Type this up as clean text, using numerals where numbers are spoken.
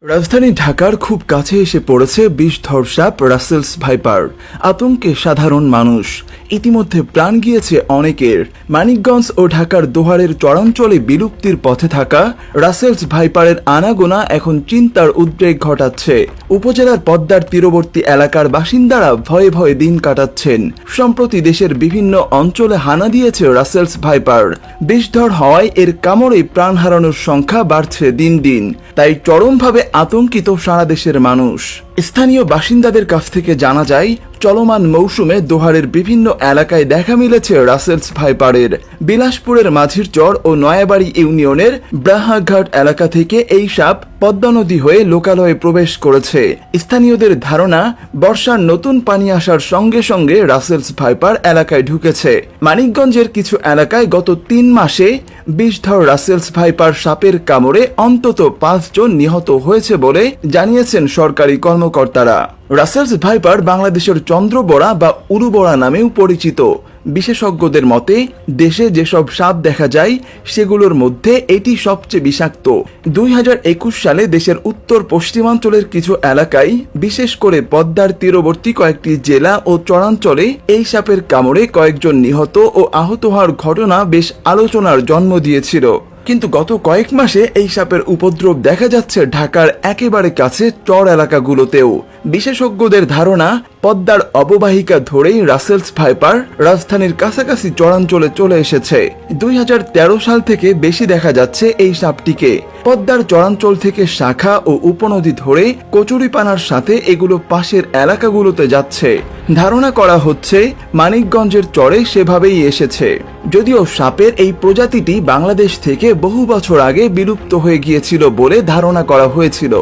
রাজধানী ঢাকার খুব কাছে এসে পড়েছে বিষধর সাপ রাসেলস ভাইপার। আতঙ্কে সাধারণ মানুষ, ইতিমধ্যে প্রাণ গিয়েছে অনেকের। মানিকগঞ্জ ও ঢাকার দোহারের চরাঞ্চলে বিলুপ্তির পথে থাকা রাসেলস ভাইপারের আনাগোনা এখন চিন্তার উদ্রেক ঘটাচ্ছে। উপজেলার পদ্মার তীরবর্তী এলাকার বাসিন্দারা ভয়ে ভয়ে দিন কাটাচ্ছেন। সম্প্রতি দেশের বিভিন্ন অঞ্চলে হানা দিয়েছে রাসেলস ভাইপার। বিষধর হওয়ায় এর কামড়ে প্রাণ হারানোর সংখ্যা বাড়ছে দিন দিন। তাই চরমভাবে আতঙ্কিত সারা দেশের মানুষ। স্থানীয় বাসিন্দাদের কাছ থেকে জানা যায়, চলমান মৌসুমে দোহারের বিভিন্ন এলাকায় দেখা মিলেছে রাসেলস ভাইপারের। বিলাসপুরের মাঝিরচর ও নয়াবাড়ি ইউনিয়নের ব্রাহাঘাট এলাকা থেকে এই সাপ পদ্মা নদী হয়ে লোকালয়ে প্রবেশ করেছে। স্থানীয়দের ধারণা, বর্ষার নতুন পানি আসার সঙ্গে সঙ্গে রাসেলস ভাইপার এলাকায় ঢুকেছে। মানিকগঞ্জের কিছু এলাকায় গত 3 মাসে বিষধর রাসেলস ভাইপার সাপের কামড়ে অন্তত 5 জন নিহত হয়েছে বলে জানিয়েছেন সরকারি কর্মকর্তারা। রাসেলস ভাইপার বাংলাদেশের চন্দ্রবোড়া বা উরুবোড়া নামেও পরিচিত। বিশেষজ্ঞদের মতে, দেশে যেসব সাপ দেখা যায় সেগুলোর মধ্যে এটি সবচেয়ে বিষাক্ত। 2021 সালে দেশের উত্তর পশ্চিমাঞ্চলের কিছু এলাকায়, বিশেষ করে পদ্মার তীরবর্তী কয়েকটি জেলা ও চরাঞ্চলে এই সাপের কামড়ে কয়েকজন নিহত ও আহত হওয়ার ঘটনা বেশ আলোচনার জন্ম দিয়েছিল। কিন্তু গত কয়েক মাসে এই সাপের উপদ্রব দেখা যাচ্ছে ঢাকার একেবারে কাছে চর এলাকাগুলোতেও। বিশেষজ্ঞদের ধারণা, পদ্মার অববাহিকা ধরেই রাসেলস ভাইপার রাজধানীর কাছাকাছি চরাঞ্চলে চলে এসেছে। 2013 সাল থেকে বেশি দেখা যাচ্ছে এই সাপটিকে। পদ্মার চরাঞ্চল থেকে শাখা ও উপনদী ধরে কচুরিপানার সাথে এগুলো পাশের এলাকাগুলোতে যাচ্ছে। ধারণা করা হচ্ছে মানিকগঞ্জের চরে সেভাবেই এসেছে। যদিও সাপের এই প্রজাতিটি বাংলাদেশ থেকে বহু বছর আগে বিলুপ্ত হয়ে গিয়েছিল বলে ধারণা করা হয়েছিল।